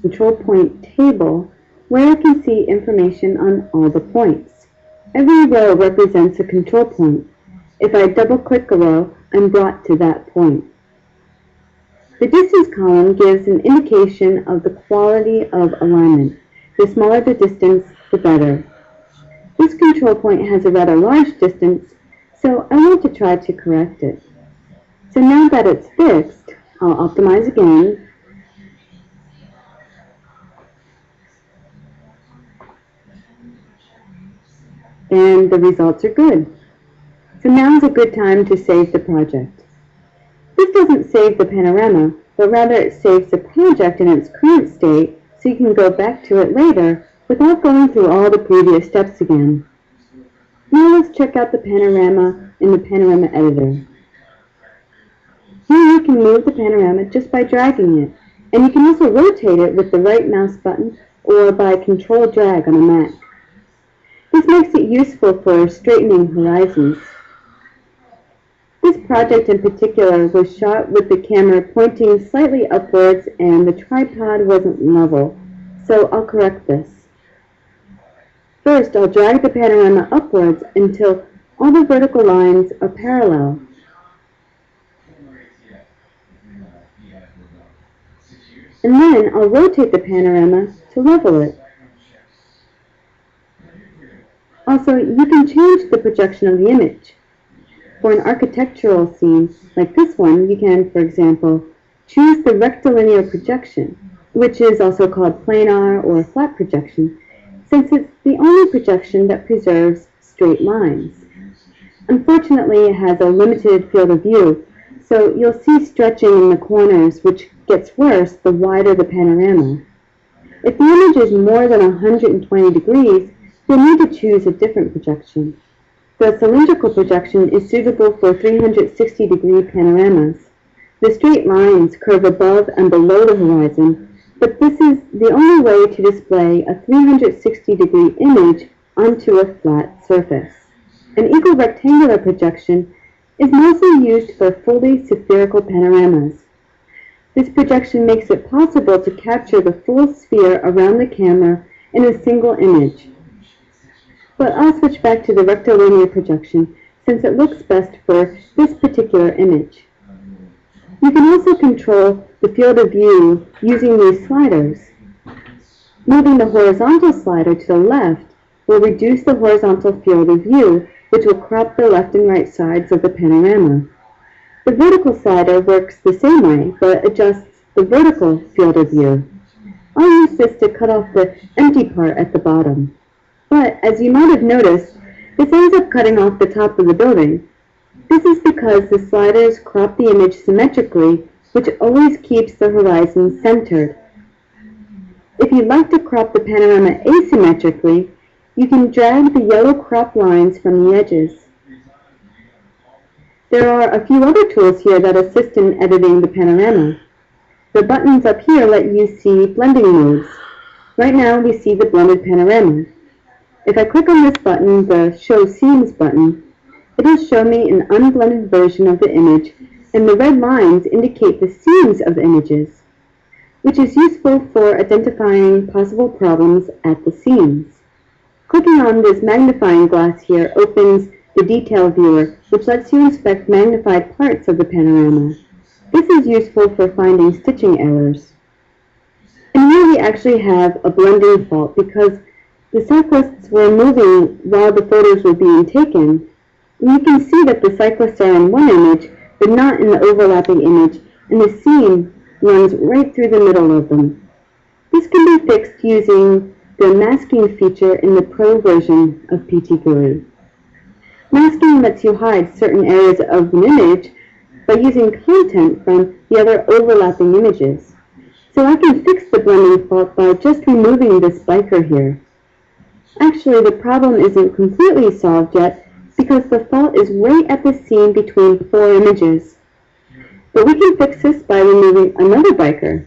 control point table where I can see information on all the points. Every row represents a control point. If I double-click a row, I'm brought to that point. The distance column gives an indication of the quality of alignment. The smaller the distance, the better. This control point has a rather large distance, so I want to try to correct it. So now that it's fixed, I'll optimize again. And the results are good. So now is a good time to save the project. This doesn't save the panorama, but rather it saves the project in its current state so you can go back to it later without going through all the previous steps again. Now let's check out the panorama in the panorama editor. Here you can move the panorama just by dragging it, and you can also rotate it with the right mouse button or by control drag on a Mac. This makes it useful for straightening horizons. This project in particular was shot with the camera pointing slightly upwards and the tripod wasn't level, so I'll correct this. First, I'll drag the panorama upwards until all the vertical lines are parallel. And then I'll rotate the panorama to level it. Also, you can change the projection of the image. For an architectural scene like this one, you can, for example, choose the rectilinear projection, which is also called planar or flat projection, since it's the only projection that preserves straight lines. Unfortunately, it has a limited field of view, so you'll see stretching in the corners, which gets worse the wider the panorama. If the image is more than 120 degrees, you'll need to choose a different projection. The cylindrical projection is suitable for 360-degree panoramas. The straight lines curve above and below the horizon, but this is the only way to display a 360-degree image onto a flat surface. An equal rectangular projection is mostly used for fully spherical panoramas. This projection makes it possible to capture the full sphere around the camera in a single image. But I'll switch back to the rectilinear projection since it looks best for this particular image. You can also control the field of view using these sliders. Moving the horizontal slider to the left will reduce the horizontal field of view, which will crop the left and right sides of the panorama. The vertical slider works the same way, but adjusts the vertical field of view. I'll use this to cut off the empty part at the bottom. But, as you might have noticed, this ends up cutting off the top of the building. This is because the sliders crop the image symmetrically, which always keeps the horizon centered. If you'd like to crop the panorama asymmetrically, you can drag the yellow crop lines from the edges. There are a few other tools here that assist in editing the panorama. The buttons up here let you see blending modes. Right now we see the blended panorama. If I click on this button, the Show Scenes button, it will show me an unblended version of the image, and the red lines indicate the scenes of the images, which is useful for identifying possible problems at the scenes. Clicking on this magnifying glass here opens the Detail Viewer, which lets you inspect magnified parts of the panorama. This is useful for finding stitching errors. And here we actually have a blending fault because the cyclists were moving while the photos were being taken. And you can see that the cyclists are in one image, but not in the overlapping image, and the scene runs right through the middle of them. This can be fixed using the masking feature in the Pro version of PTgui. Masking lets you hide certain areas of an image by using content from the other overlapping images. So I can fix the blending fault by just removing this biker here. Actually, the problem isn't completely solved yet because the fault is right at the seam between 4 images. But we can fix this by removing another biker.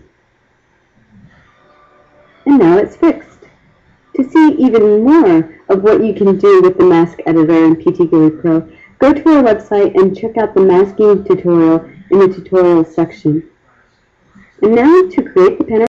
And now it's fixed. To see even more of what you can do with the mask editor in PTgui Pro, go to our website and check out the masking tutorial in the tutorials section. And now to create the panorama.